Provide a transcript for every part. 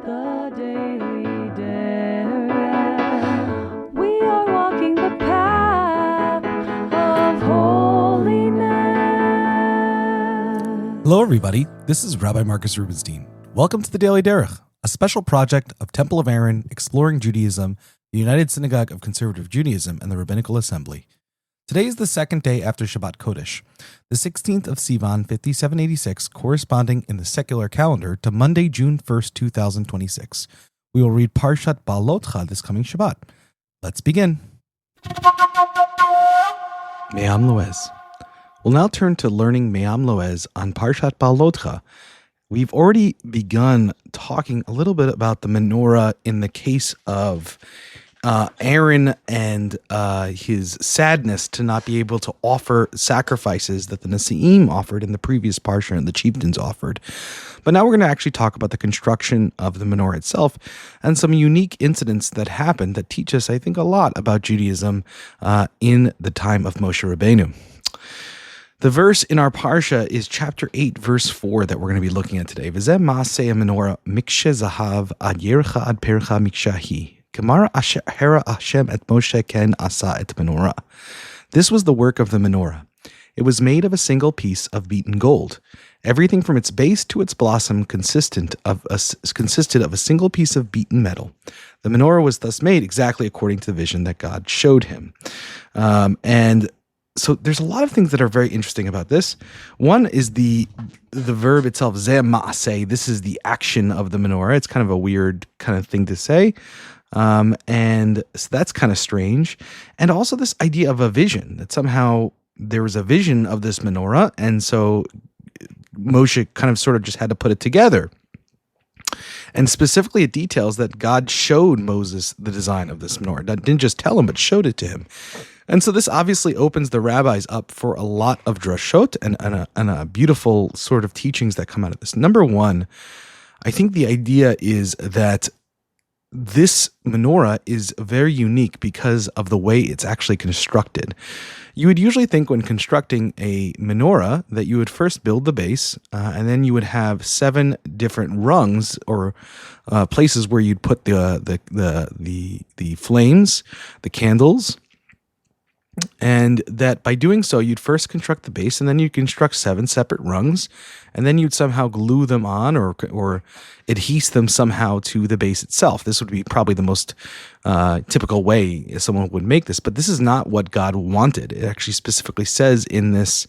The Daily Derech. We are walking the path of holiness. Hello, everybody. This is Rabbi Marcus Rubenstein. Welcome to the Daily Derech, a special project of Temple of Aaron, Exploring Judaism, the United Synagogue of Conservative Judaism, and the Rabbinical Assembly. Today is the second day after Shabbat Kodesh, the 16th of Sivan, 5786, corresponding in the secular calendar to Monday, June 1st, 2026. We will read Parashat Beha'alotcha this coming Shabbat. Let's begin. Me'am Loez. We'll now turn to learning Me'am Loez on Parashat Beha'alotcha. We've already begun talking a little bit about the menorah in the case of Aaron and his sadness to not be able to offer sacrifices that the Nasi'im offered in the previous parsha and the chieftains offered. But now we're going to actually talk about the construction of the menorah itself and some unique incidents that happened that teach us, I think, a lot about Judaism in the time of Moshe Rabbeinu. The verse in our parsha is chapter 8, verse 4 that we're going to be looking at today. V'zeh ma'aseh menorah mikshe zahav ad yercha ad percha mikshahi. Kamara hera Hashem et Moshe ken asa et menorah. This was the work of the menorah. It was made of a single piece of beaten gold. Everything from its base to its blossom consisted of a single piece of beaten metal. The menorah was thus made exactly according to the vision that God showed him. And so there's a lot of things that are very interesting about this. One is the verb itself, zeh ma'aseh. This is the action of the menorah. It's kind of a weird kind of thing to say. And so that's kind of strange. And also this idea of a vision, that somehow there was a vision of this menorah. And so Moshe kind of sort of just had to put it together. And specifically it details that God showed Moses the design of this menorah. That didn't just tell him, but showed it to him. And so this obviously opens the rabbis up for a lot of drashot and a beautiful sort of teachings that come out of this. Number one, I think the idea is that this menorah is very unique because of the way it's actually constructed. You would usually think when constructing a menorah that you would first build the base, and then you would have 7 different rungs or places where you'd put the flames, the candles, and that by doing so, you'd first construct the base, and then you'd construct 7 separate rungs, and then you'd somehow glue them on or adhese them somehow to the base itself. This would be probably the most typical way someone would make this, but this is not what God wanted. It actually specifically says in this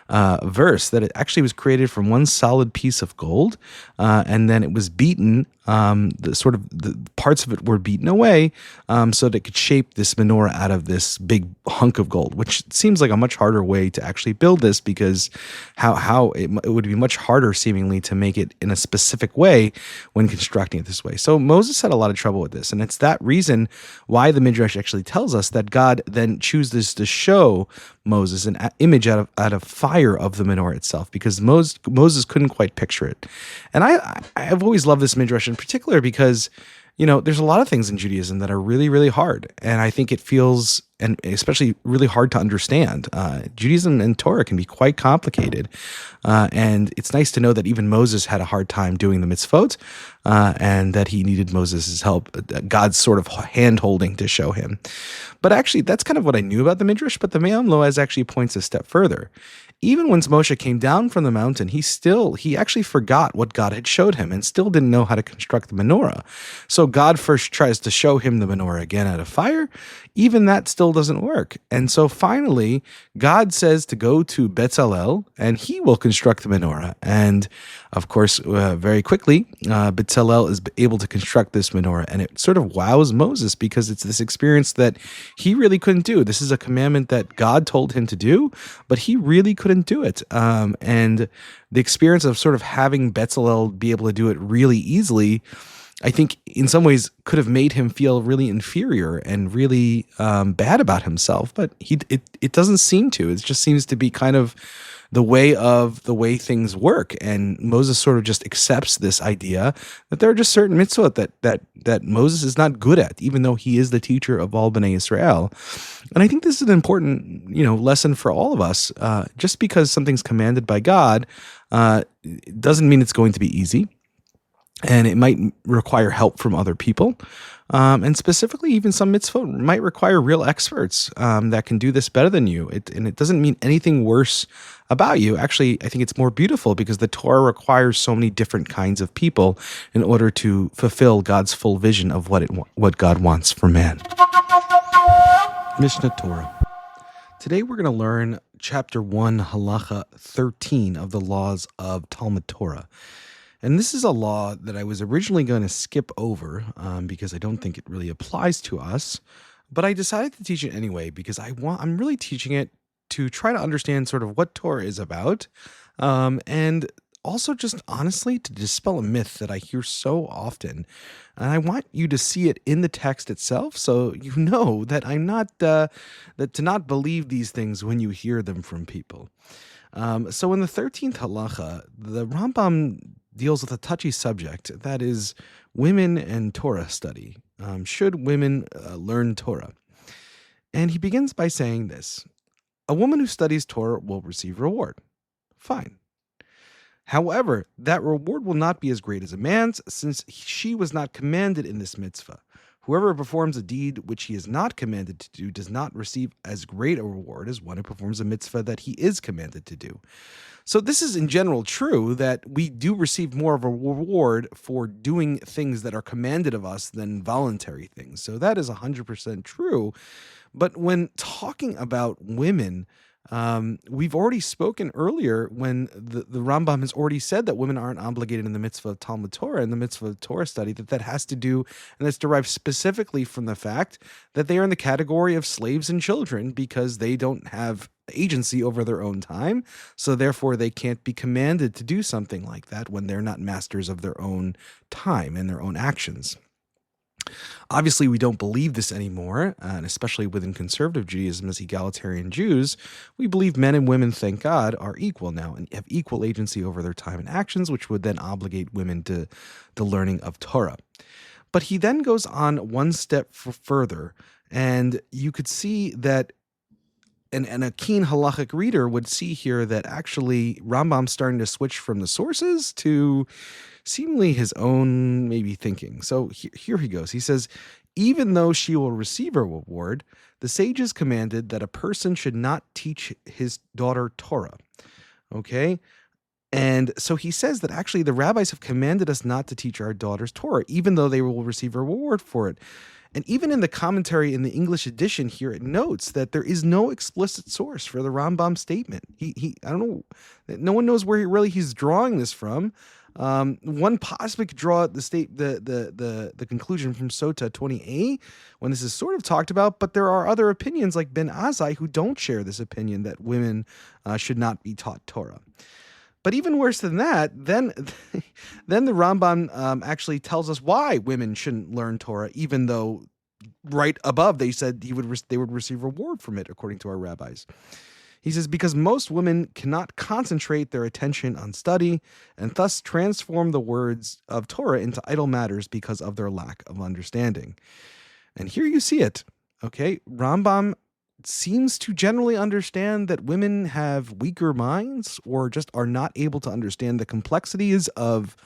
verse that it actually was created from one solid piece of gold, and then it was beaten. The parts of it were beaten away so that it could shape this menorah out of this big hunk of gold, which seems like a much harder way to actually build this, because how it would be much harder seemingly to make it in a specific way when constructing it this way. So Moses had a lot of trouble with this, and it's that reason why the Midrash actually tells us that God then chooses to show Moses an image out of fire of the menorah itself, because Moses couldn't quite picture it. And I've always loved this Midrash in particular because, there's a lot of things in Judaism that are really, really hard. And I think it feels, and especially really hard to understand. Judaism and Torah can be quite complicated. And it's nice to know that even Moses had a hard time doing the mitzvot, and that he needed Moses' help, God's sort of hand-holding to show him. But actually, that's kind of what I knew about the Midrash, but the Me'am Loez actually points a step further. Even once Moshe came down from the mountain, he actually forgot what God had showed him and still didn't know how to construct the menorah. So God first tries to show him the menorah again out of fire. Even that still doesn't work. And so finally, God says to go to Bezalel, and he will construct the menorah. And of course, very quickly, Bezalel is able to construct this menorah, and it sort of wows Moses because it's this experience that he really couldn't do. This is a commandment that God told him to do, but he really couldn't do it. And the experience of sort of having Bezalel be able to do it really easily, I think in some ways could have made him feel really inferior and really bad about himself, but it doesn't seem to. It just seems to be kind of the way things work. And Moses sort of just accepts this idea that there are just certain mitzvot that Moses is not good at, even though he is the teacher of all Bnei Israel. And I think this is an important, lesson for all of us. Just because something's commanded by God doesn't mean it's going to be easy. and it might require help from other people. And specifically, even some mitzvot might require real experts that can do this better than you. And it doesn't mean anything worse about you. Actually, I think it's more beautiful because the Torah requires so many different kinds of people in order to fulfill God's full vision of what God wants for man. Mishnah Torah. Today we're going to learn chapter 1, halacha 13 of the laws of Talmud Torah. And this is a law that I was originally going to skip over because I don't think it really applies to us. But I decided to teach it anyway because I'm really teaching it to try to understand sort of what Torah is about, and also just honestly to dispel a myth that I hear so often. And I want you to see it in the text itself so you know that I'm not, that to not believe these things when you hear them from people. So in the 13th halacha, the Rambam deals with a touchy subject, that is women and Torah study. Should women learn Torah? And he begins by saying this: a woman who studies Torah will receive reward. Fine. However, that reward will not be as great as a man's, since she was not commanded in this mitzvah. Whoever performs a deed which he is not commanded to do does not receive as great a reward as one who performs a mitzvah that he is commanded to do. So this is in general true, that we do receive more of a reward for doing things that are commanded of us than voluntary things. So that is 100% true. But when talking about women, we've already spoken earlier when the Rambam has already said that women aren't obligated in the mitzvah of Talmud Torah and the mitzvah of Torah study, that has to do, and that's derived specifically from the fact that they are in the category of slaves and children because they don't have agency over their own time. So therefore they can't be commanded to do something like that when they're not masters of their own time and their own actions. Obviously, we don't believe this anymore, and especially within conservative Judaism as egalitarian Jews, we believe men and women, thank God, are equal now and have equal agency over their time and actions, which would then obligate women to the learning of Torah. But he then goes on one step further, and you could see that, and a keen halachic reader would see here that actually Rambam's starting to switch from the sources to seemingly his own maybe thinking. So here he goes. He says, even though she will receive a reward, the sages commanded that a person should not teach his daughter Torah. Okay? And so he says that actually the rabbis have commanded us not to teach our daughters Torah, even though they will receive a reward for it. And even in the commentary in the English edition here, it notes that there is no explicit source for the Rambam statement. I don't know, no one knows where he's drawing this from. One possibly could draw the conclusion from Sota 20a when this is sort of talked about, but there are other opinions like Ben Azai who don't share this opinion that women should not be taught Torah. But even worse than that, then the Rambam actually tells us why women shouldn't learn Torah, even though right above they said they would receive reward from it, according to our rabbis. He says, because most women cannot concentrate their attention on study and thus transform the words of Torah into idle matters because of their lack of understanding. And here you see it. Okay, Rambam seems to generally understand that women have weaker minds or just are not able to understand the complexities of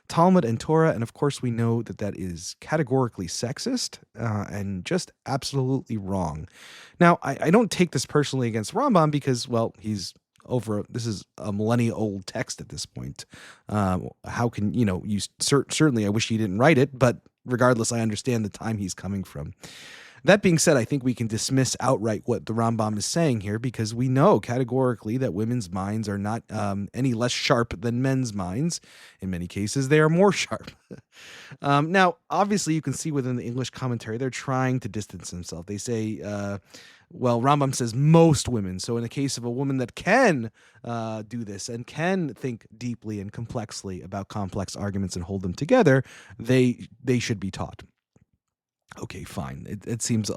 Talmud and Torah. And of course, we know that that is categorically sexist and just absolutely wrong. Now, I don't take this personally against Rambam because, well, this is a millennia old text at this point. How can, certainly I wish he didn't write it, but regardless, I understand the time he's coming from. That being said, I think we can dismiss outright what the Rambam is saying here because we know categorically that women's minds are not any less sharp than men's minds. In many cases, they are more sharp. Now, obviously, you can see within the English commentary, they're trying to distance themselves. They say, Rambam says most women. So in the case of a woman that can do this and can think deeply and complexly about complex arguments and hold them together, they should be taught. Okay, fine. It seems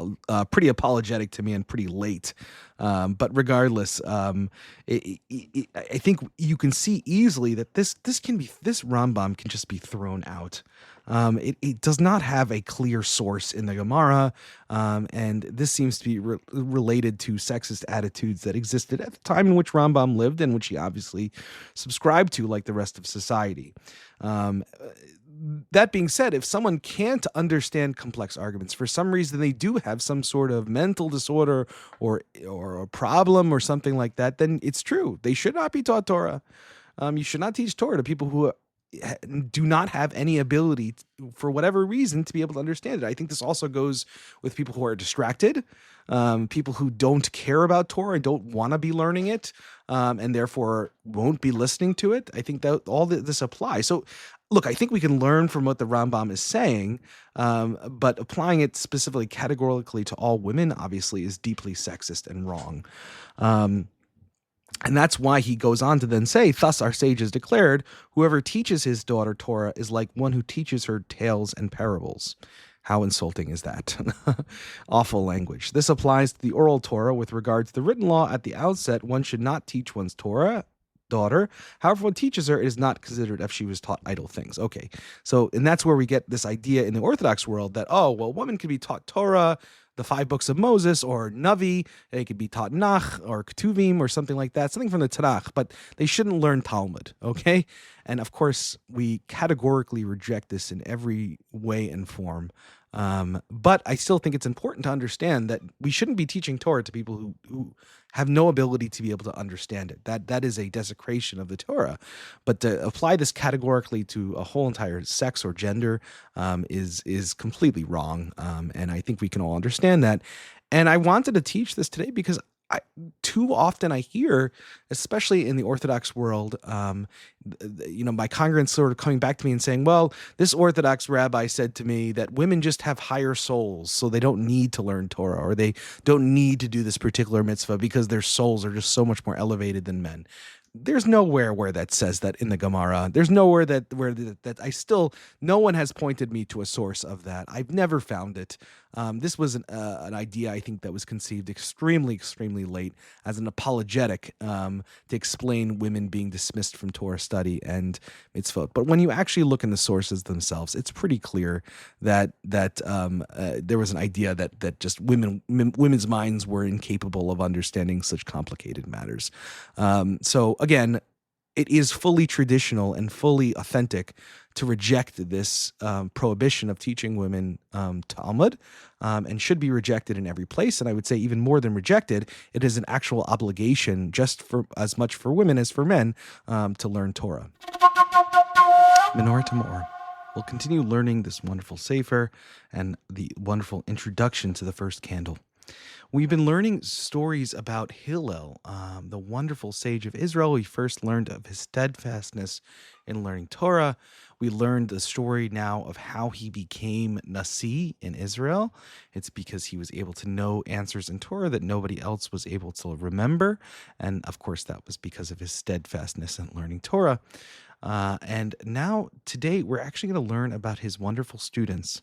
pretty apologetic to me and pretty late. But regardless, I think you can see easily that this Rambam can just be thrown out. It does not have a clear source in the Gemara, and this seems to be related to sexist attitudes that existed at the time in which Rambam lived and which he obviously subscribed to like the rest of society. that being said, if someone can't understand complex arguments for some reason, they do have some sort of mental disorder or a problem or something like that, then it's true. They should not be taught Torah. You should not teach Torah to people who do not have any ability for whatever reason to be able to understand it. I think this also goes with people who are distracted, people who don't care about Torah and don't want to be learning it, and therefore won't be listening to it. I think that all this applies. So look, I think we can learn from what the Rambam is saying, but applying it specifically categorically to all women obviously is deeply sexist and wrong. And that's why he goes on to then say, thus our sages declared, whoever teaches his daughter Torah is like one who teaches her tales and parables. How insulting is that? Awful language. This applies to the oral Torah with regard to the written law. At the outset, one should not teach one's Torah daughter. However, one teaches her, it is not considered if she was taught idle things. Okay, so, and that's where we get this idea in the Orthodox world that, oh, well, women can be taught Torah, the 5 books of Moses, or Navi. They could be taught Nach or Ketuvim or something like that, something from the Tanakh, but they shouldn't learn Talmud, okay? And of course, we categorically reject this in every way and form. But I still think it's important to understand that we shouldn't be teaching Torah to people who have no ability to be able to understand it. That is a desecration of the Torah. But to apply this categorically to a whole entire sex or gender is completely wrong. And I think we can all understand that. And I wanted to teach this today because too often I hear, especially in the Orthodox world, my congregants sort of coming back to me and saying, well, this Orthodox rabbi said to me that women just have higher souls, so they don't need to learn Torah, or they don't need to do this particular mitzvah because their souls are just so much more elevated than men. There's nowhere where that says that in the Gemara. There's nowhere that no one has pointed me to a source of that. I've never found it. This was an idea, I think, that was conceived extremely, extremely late as an apologetic to explain women being dismissed from Torah study and mitzvot. But when you actually look in the sources themselves, it's pretty clear that there was an idea that just women's minds were incapable of understanding such complicated matters. So again, it is fully traditional and fully authentic to reject this prohibition of teaching women Talmud, and should be rejected in every place. And I would say even more than rejected, it is an actual obligation, just for as much for women as for men, to learn Torah. Menorat HaMaor. We'll continue learning this wonderful sefer and the wonderful introduction to the first candle. We've been learning stories about Hillel, the wonderful sage of Israel. We first learned of his steadfastness in learning Torah. We learned the story now of how he became Nasi in Israel. It's because he was able to know answers in Torah that nobody else was able to remember. And of course, that was because of his steadfastness in learning Torah. And now, today, we're actually going to learn about his wonderful students.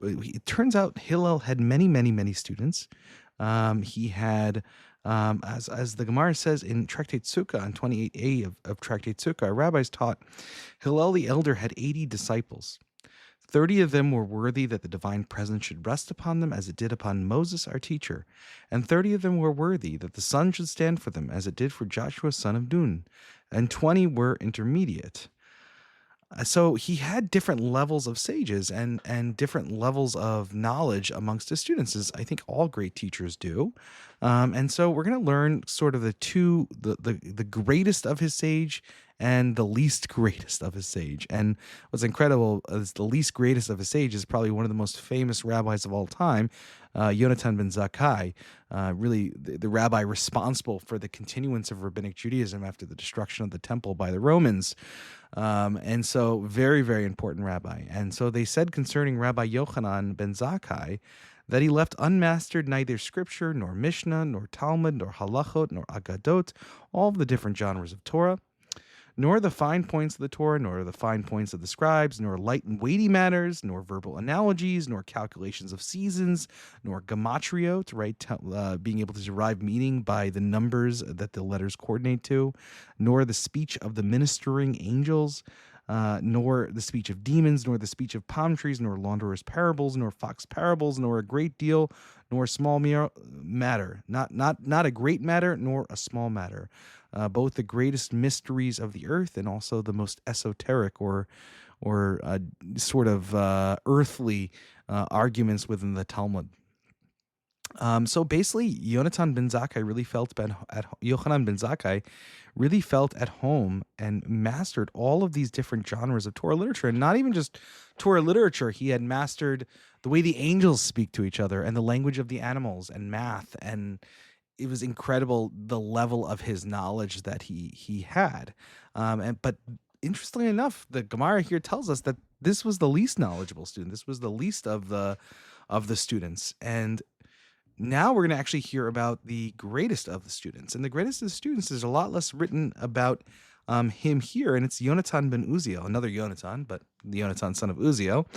It turns out Hillel had many, many, many students. He had, as the Gemara says in Tractate Sukkah, on 28a of Tractate Sukkah, our rabbis taught Hillel the elder had 80 disciples. 30 of them were worthy that the divine presence should rest upon them as it did upon Moses, our teacher. And 30 of them were worthy that the sun should stand for them as it did for Joshua, son of Nun. And 20 were intermediate. So he had different levels of sages and different levels of knowledge amongst his students, as I think all great teachers do. And so we're going to learn sort of the greatest of his sage and the least greatest of his sage. And what's incredible is the least greatest of his sage is probably one of the most famous rabbis of all time, Yonatan ben Zakkai, really the rabbi responsible for the continuance of rabbinic Judaism after the destruction of the temple by the Romans. And so very, very important rabbi. And so they said concerning Rabbi Yochanan ben Zakkai that he left unmastered neither scripture, nor Mishnah, nor Talmud, nor Halachot, nor Agadot, all of the different genres of Torah, nor the fine points of the Torah, nor the fine points of the scribes, nor light and weighty matters, nor verbal analogies, nor calculations of seasons, nor gematriot, right, being able to derive meaning by the numbers that the letters coordinate to, nor the speech of the ministering angels, nor the speech of demons, nor the speech of palm trees, nor launderers' parables, nor fox parables, nor a great deal, nor a small matter. Not a great matter, nor a small matter. Both the greatest mysteries of the earth and also the most esoteric or sort of earthly arguments within the Talmud. So basically, Yochanan ben Zakkai really felt at home and mastered all of these different genres of Torah literature, and not even just Torah literature. He had mastered the way the angels speak to each other and the language of the animals and math, and it was incredible the level of his knowledge that he had. But interestingly enough, the Gemara here tells us that this was the least knowledgeable student. This was the least of the students, and now we're going to actually hear about the greatest of the students. And the greatest of the students, there's a lot less written about him here, and it's Yonatan ben Uziel, another Yonatan, but the Yonatan son of Uziel.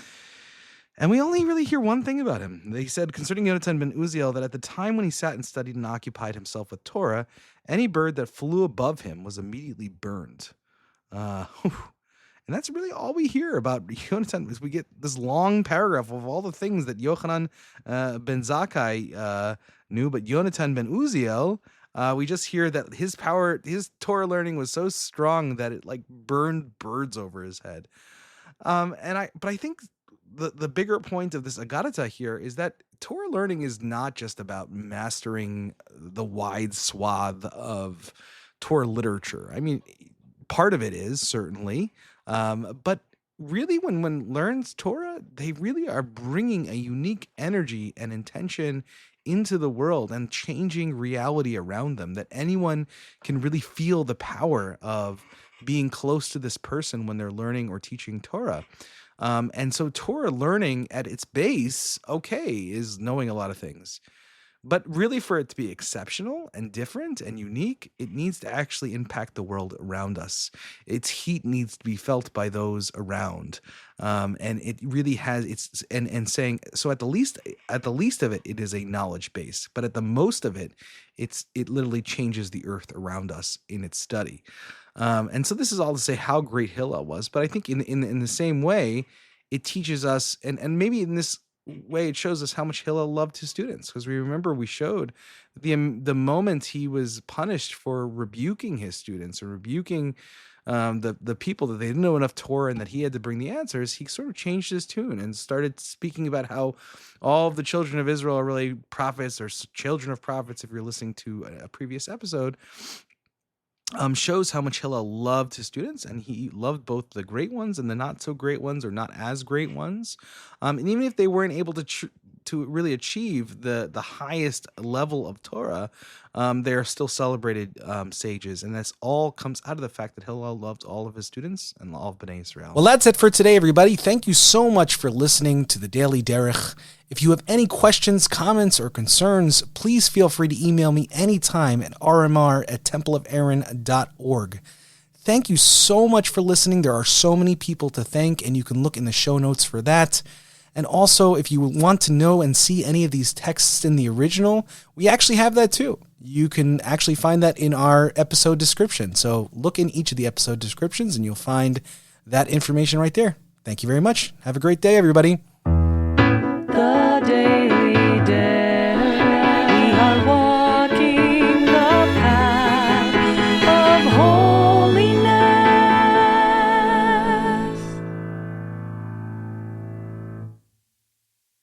And we only really hear one thing about him. They said concerning Yonatan ben Uziel that at the time when he sat and studied and occupied himself with Torah, any bird that flew above him was immediately burned. And that's really all we hear about Yonatan, is we get this long paragraph of all the things that Yochanan ben Zakkai knew, but Yonatan ben Uziel, we just hear that his Torah learning was so strong that it like burned birds over his head. But I think the bigger point of this Agadata here is that Torah learning is not just about mastering the wide swath of Torah literature. I mean, part of it is certainly, but really when one learns Torah, they really are bringing a unique energy and intention into the world and changing reality around them, that anyone can really feel the power of being close to this person when they're learning or teaching Torah. And so Torah learning at its base, is knowing a lot of things. But really, for it to be exceptional and different and unique, it needs to actually impact the world around us. Its heat needs to be felt by those around. And it really has saying, so at the least of it, it is a knowledge base. But at the most of it, it literally changes the earth around us in its study. And so this is all to say how great Hillel was. But I think in the same way, it teaches us, and maybe in this way, it shows us how much Hillel loved his students, because we showed the moment he was punished for rebuking his students or rebuking the people that they didn't know enough Torah and that he had to bring the answers, he sort of changed his tune and started speaking about how all of the children of Israel are really prophets or children of prophets. If you're listening to a previous episode, shows how much Hillel loved his students, and he loved both the great ones and the not so great ones or not as great ones. And even if they weren't able to really achieve the highest level of Torah, they are still celebrated sages. And this all comes out of the fact that Hillel loved all of his students and all of Bnei Israel. Well, that's it for today, everybody. Thank you so much for listening to the Daily Derech. If you have any questions, comments, or concerns, please feel free to email me anytime at rmr@templeofaaron.org. Thank you so much for listening. There are so many people to thank, and you can look in the show notes for that. And also, if you want to know and see any of these texts in the original, we actually have that too. You can actually find that in our episode description. So look in each of the episode descriptions and you'll find that information right there. Thank you very much. Have a great day, everybody.